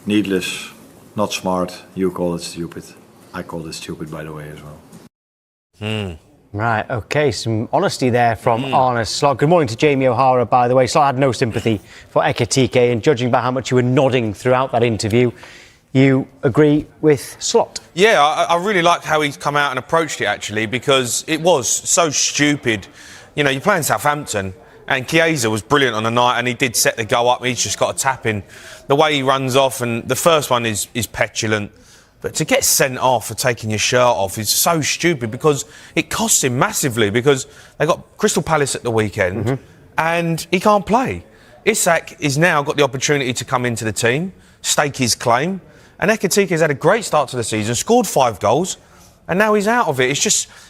Needless, not smart. You call it stupid. I call it stupid, by the way, as well. Right, okay, some honesty there from Arne Slot. Good morning to Jamie O'Hara, by the way. Slot had no sympathy for Etikite, and judging by how much you were nodding throughout that interview, you agree with Slot? Yeah, I really like how he's come out and approached it, actually, because it was so stupid. You know, you're playing Southampton, and Chiesa was brilliant on the night, and he did set the goal up. He's just got a tap in. The way he runs off, and the first one is petulant. But to get sent off for taking your shirt off is so stupid, because it costs him massively, because they got Crystal Palace at the weekend and he can't play. Isak has now got the opportunity to come into the team, stake his claim, and Etikite has had a great start to the season, scored 5 goals, and now he's out of it.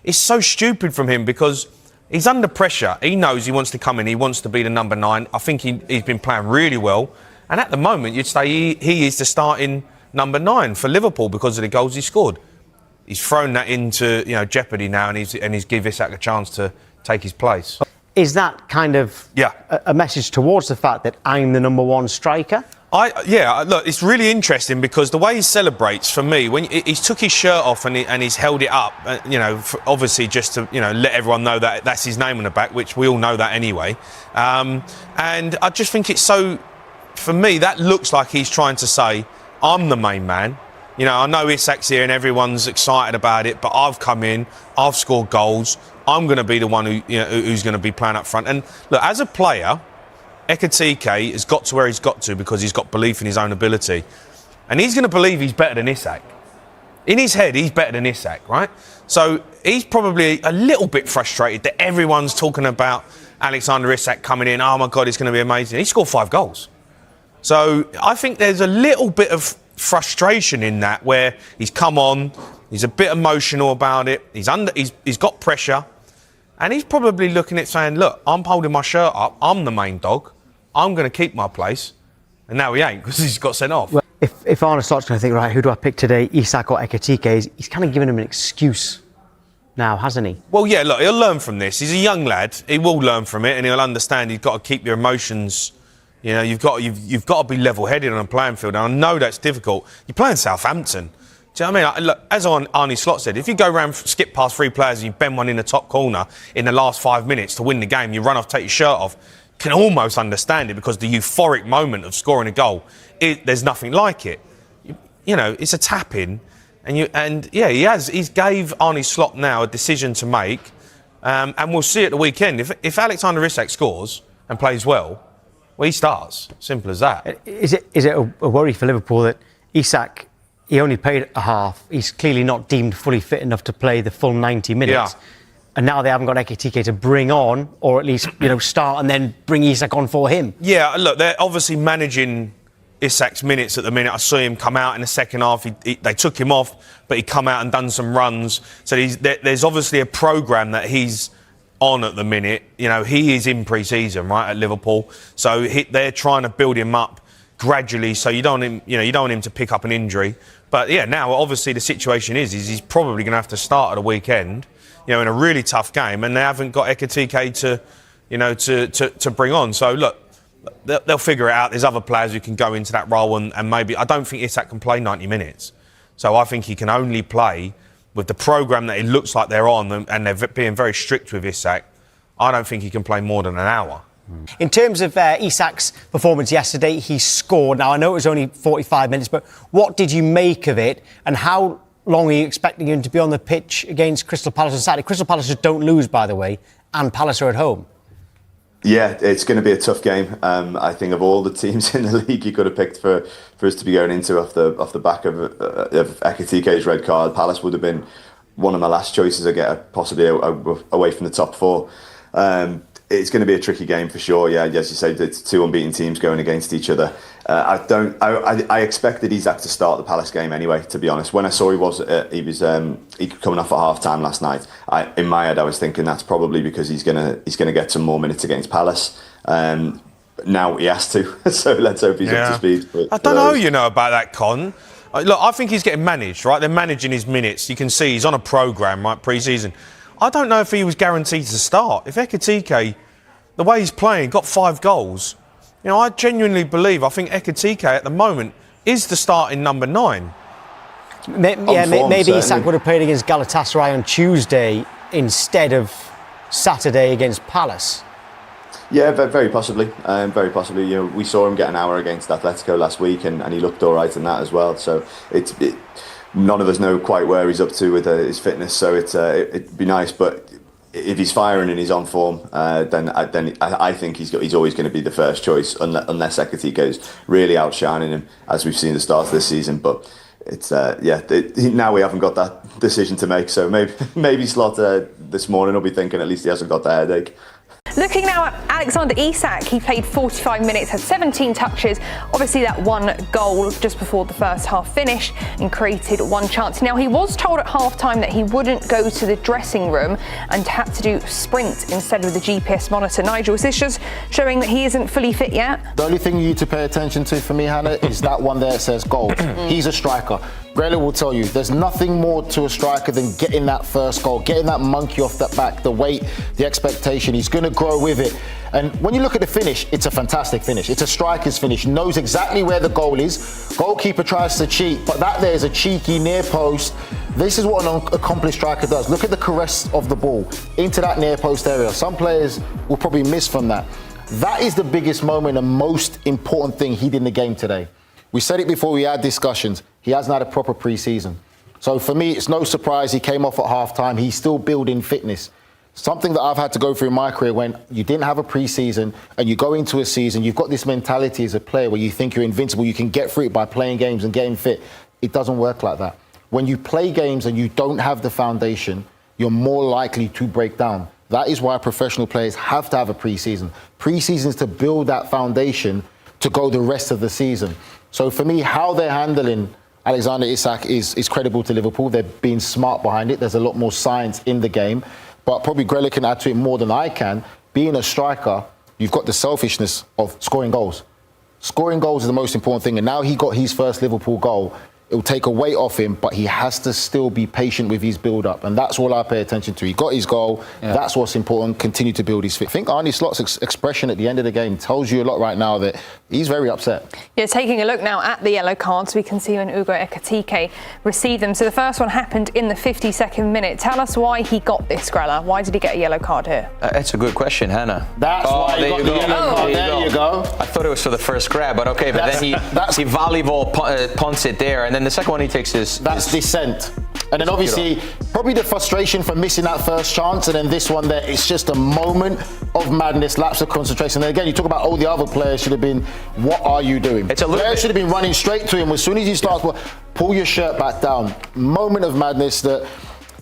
It's so stupid from him, because he's under pressure. He knows he wants to come in, he wants to be the number 9. I think he's been playing really well, and at the moment you'd say he is the starting number 9 for Liverpool because of the goals he scored. He's thrown that into jeopardy now, and he's give Isak a chance to take his place. Is that kind of a message towards the fact that I'm the number 1 striker? Look, it's really interesting, because the way he celebrates, for me, when he's took his shirt off and he's held it up, obviously just to let everyone know that that's his name on the back, which we all know that anyway. And I just think it's so, for me, that looks like he's trying to say, I'm the main man. I know Isak's here and everyone's excited about it, but I've come in, I've scored goals. I'm going to be the one who's going to be playing up front. And look, as a player, Etikite has got to where he's got to because he's got belief in his own ability. And he's going to believe he's better than Isak. In his head, he's better than Isak, right? So he's probably a little bit frustrated that everyone's talking about Alexanderisak coming in. Oh, my God, it's going to be amazing. He scored 5 goals. So I think there's a little bit of frustration in that, where he's come on, he's a bit emotional about it, he's got pressure, and he's probably looking at saying, look, I'm holding my shirt up, I'm the main dog, I'm going to keep my place, and now he ain't, because he's got sent off. Well, if Arne Slot's going to think, right, who do I pick today, Isak or Etikite, he's kind of given him an excuse now, hasn't he? Well, yeah, look, he'll learn from this. He's a young lad, he will learn from it, and he'll understand he's got to keep your emotions. You've got to be level-headed on a playing field, and I know that's difficult. You're playing Southampton. Do you know what I mean? Look, as Arne Slot said, if you go around, skip past 3 players and you bend one in the top corner in the last 5 minutes to win the game, you run off, take your shirt off, can almost understand it, because the euphoric moment of scoring a goal, there's nothing like it. It's a tap-in, he's gave Arne Slot now a decision to make, and we'll see at the weekend. If Alexanderisak scores and plays well, he starts. Simple as that. Is it a worry for Liverpool that Isak, he only played a half, he's clearly not deemed fully fit enough to play the full 90 minutes, and now they haven't got Etikite to bring on, or at least start and then bring Isak on for him? Yeah, look, they're obviously managing Isak's minutes at the minute. I saw him come out in the second half. They took him off, but he come out and done some runs. So there's obviously a programme that he's on at the minute. He is in pre-season, right, at Liverpool. So they're trying to build him up gradually. So you don't want him to pick up an injury. But now obviously the situation is he's probably going to have to start at the weekend, in a really tough game, and they haven't got Etikite to bring on. So look, they'll figure it out. There's other players who can go into that role, and maybe I don't think Isak can play 90 minutes. So I think he can only play with the programme that it looks like they're on, and they're being very strict with Isak. I don't think he can play more than an hour. In terms of Isak's performance yesterday, he scored. Now, I know it was only 45 minutes, but what did you make of it, and how long are you expecting him to be on the pitch against Crystal Palace on Saturday? Crystal Palace just don't lose, by the way, and Palace are at home. Yeah, it's going to be a tough game. I think of all the teams in the league you could have picked for us to be going into off the back of Ekitike's red card, Palace would have been one of my last choices I get possibly away from the top 4. It's going to be a tricky game for sure. Yeah, as you said, it's 2 unbeaten teams going against each other. I expected Isak to start the Palace game anyway. To be honest, when I saw he was coming off at half time last night, in my head I was thinking that's probably because he's gonna get some more minutes against Palace. Now he has to, so let's hope he's up to speed. But I don't know, about that, Con. Look, I think he's getting managed, right? They're managing his minutes. You can see he's on a programme, right, pre-season. I don't know if he was guaranteed to start. If Etikite, the way he's playing, got 5 goals, I genuinely believe, I think Etikite at the moment is the starting number 9. Maybe Isak would have played against Galatasaray on Tuesday instead of Saturday against Palace. Yeah, very possibly. Very possibly. You know, we saw him get an hour against Atletico last week, and he looked all right in that as well. So none of us know quite where he's up to with his fitness. So it'd be nice, but if he's firing and he's on form, then I think he's always going to be the first choice, unless Etikite is really outshining him, as we've seen at the start of this season. But it's now we haven't got that decision to make. So maybe Slot this morning will be thinking at least he hasn't got the headache. Looking now at Alexanderisak, he played 45 minutes, had 17 touches, obviously that one goal just before the first half finished and created one chance. Now, he was told at half-time that he wouldn't go to the dressing room and had to do sprint instead of the GPS monitor. Nigel, is this just showing that he isn't fully fit yet? The only thing you need to pay attention to for me, Hannah, is that one there that says goal. He's a striker. Grella will tell you there's nothing more to a striker than getting that first goal, getting that monkey off that back, the weight, the expectation. He's going to grow with it. And when you look at the finish, it's a fantastic finish. It's a striker's finish. He knows exactly where the goal is. Goalkeeper tries to cheat, but that there is a cheeky near post. This is what an accomplished striker does. Look at the caress of the ball into that near post area. Some players will probably miss from that. That is the biggest moment and most important thing he did in the game today. We said it before we had discussions. He hasn't had a proper pre-season. So for me, it's no surprise he came off at half-time. He's still building fitness. Something that I've had to go through in my career when you didn't have a pre-season and you go into a season, you've got this mentality as a player where you think you're invincible, you can get through it by playing games and getting fit. It doesn't work like that. When you play games and you don't have the foundation, you're more likely to break down. That is why professional players have to have a pre-season. Pre-season is to build that foundation to go the rest of the season. So for me, how they're handling Alexanderisak is credible to Liverpool. They're being smart behind it. There's a lot more science in the game. But probably Grella can add to it more than I can. Being a striker, you've got the selfishness of scoring goals. Scoring goals is the most important thing. And now he got his first Liverpool goal. It will take a weight off him, but he has to still be patient with his build-up. And that's all I pay attention to. He got his goal. Yeah. That's what's important. Continue to build his fit. I think Arne Slot's expression at the end of the game tells you a lot right now that he's very upset. Yeah, taking a look now at the yellow cards, we can see when Ugo Etikite received them. So the first one happened in the 52nd minute. Tell us why he got this, Grella. Why did he get a yellow card here? That's a good question, Hannah. That's why he got the yellow card. There you go. I thought it was for the first grab, but okay. But then he volleyball punts it there, and then the second one he takes is... That's descent. And then obviously, probably the frustration from missing that first chance, and then this one there, it's just a moment of madness, lapse of concentration. And again, you talk about all the other players should have been, what are you doing? Players should have been running straight to him. As soon as he starts, pull your shirt back down. Moment of madness that...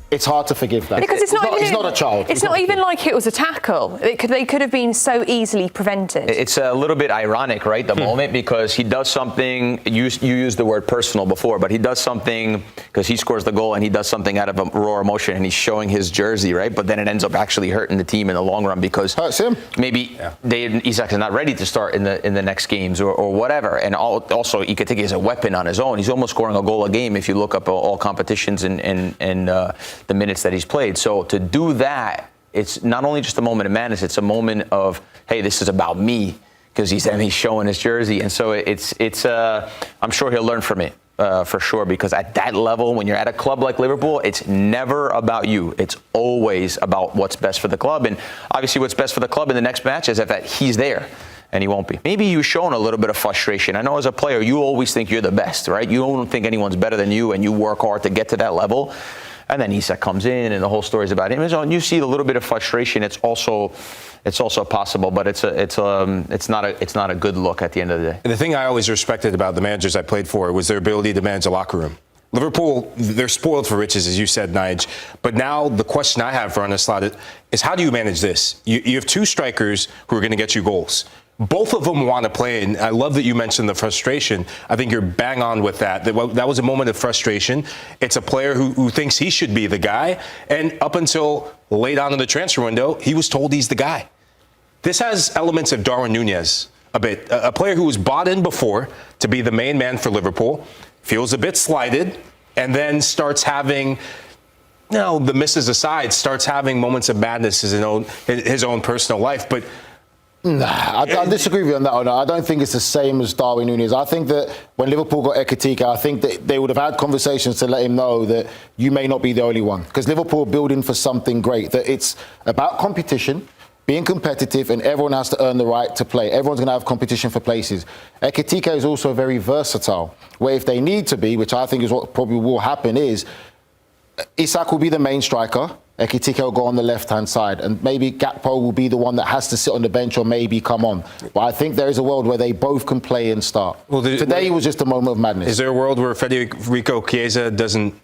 It's hard to forgive that. Because he's not a child. It's not even like it was a tackle. They could have been so easily prevented. It's a little bit ironic, right, the moment, because he does something, you used the word personal before, but he does something, because he scores the goal and he does something out of a raw emotion and he's showing his jersey, right? But then it ends up actually hurting the team in the long run because hurts him. Maybe Isak is not ready to start in the next games or whatever. And also, Etikite is a weapon on his own. He's almost scoring a goal a game if you look up all competitions and the minutes that he's played. So to do that, it's not only just a moment of madness, it's a moment of, hey, this is about me, because he's showing his jersey. And so I'm sure he'll learn from it for sure, because at that level, when you're at a club like Liverpool, it's never about you. It's always about what's best for the club. And obviously what's best for the club in the next match is that he's there. And he won't be. Maybe you've shown a little bit of frustration. I know as a player, you always think you're the best, right? You don't think anyone's better than you, and you work hard to get to that level. And then Isak comes in, and the whole story is about him. And you see a little bit of frustration. It's also possible, but it's not a good look at the end of the day. And the thing I always respected about the managers I played for was their ability to manage a locker room. Liverpool, they're spoiled for riches, as you said, Nige. But now the question I have for Arne Slot is how do you manage this? You have two strikers who are going to get you goals. Both of them want to play, and I love that you mentioned the frustration. I think you're bang on with that. That was a moment of frustration. It's a player who thinks he should be the guy, and up until late on in the transfer window, he was told he's the guy. This has elements of Darwin Núñez a bit. A player who was bought in before to be the main man for Liverpool, feels a bit slighted, and then starts having... the misses aside, starts having moments of madness in his own personal life. But Nah, I disagree with you on that one. I don't think it's the same as Darwin Núñez. I think that when Liverpool got Etikite, I think that they would have had conversations to let him know that you may not be the only one. Because Liverpool are building for something great. That it's about competition, being competitive, and everyone has to earn the right to play. Everyone's going to have competition for places. Etikite is also very versatile, where if they need to be, which I think is what probably will happen, is Isak will be the main striker. Etikite will go on the left-hand side, and maybe Gakpo will be the one that has to sit on the bench or maybe come on. But I think there is a world where they both can play and start. Today was just a moment of madness. Is there a world where Federico Chiesa doesn't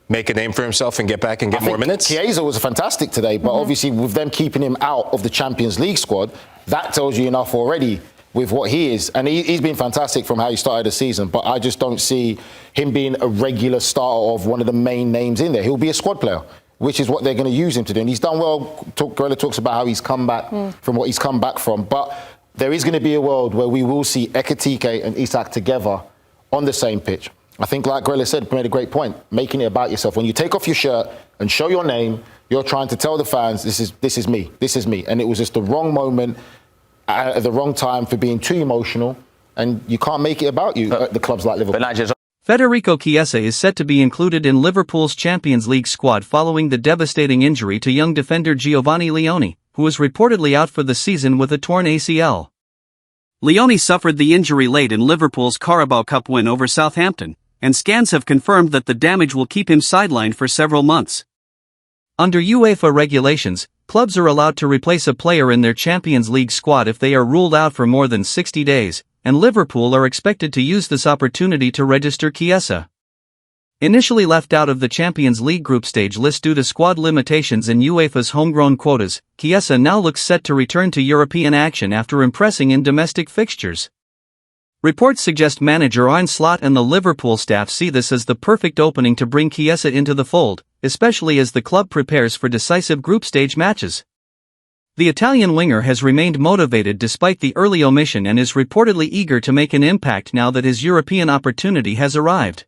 make a name for himself and get back and get more minutes? Chiesa was fantastic today, but obviously with them keeping him out of the Champions League squad, that tells you enough already with what he is. And he's been fantastic from how he started the season, but I just don't see him being a regular starter of one of the main names in there. He'll be a squad player, which is what they're going to use him to do. And he's done well. Guerrero talks about how he's come back from what he's come back from. But there is going to be a world where we will see Etikite and Isak together on the same pitch. I think, like Guerrero said, made a great point, making it about yourself. When you take off your shirt and show your name, you're trying to tell the fans, this is me. And it was just the wrong moment at the wrong time for being too emotional. And you can't make it about you at the clubs like Liverpool. Federico Chiesa is set to be included in Liverpool's Champions League squad following the devastating injury to young defender Giovanni Leone, who is reportedly out for the season with a torn ACL. Leone suffered the injury late in Liverpool's Carabao Cup win over Southampton, and scans have confirmed that the damage will keep him sidelined for several months. Under UEFA regulations, clubs are allowed to replace a player in their Champions League squad if they are ruled out for more than 60 days, and Liverpool are expected to use this opportunity to register Chiesa. Initially left out of the Champions League group stage list due to squad limitations and UEFA's homegrown quotas, Chiesa now looks set to return to European action after impressing in domestic fixtures. Reports suggest manager Arne Slot and the Liverpool staff see this as the perfect opening to bring Chiesa into the fold, especially as the club prepares for decisive group stage matches. The Italian winger has remained motivated despite the early omission and is reportedly eager to make an impact now that his European opportunity has arrived.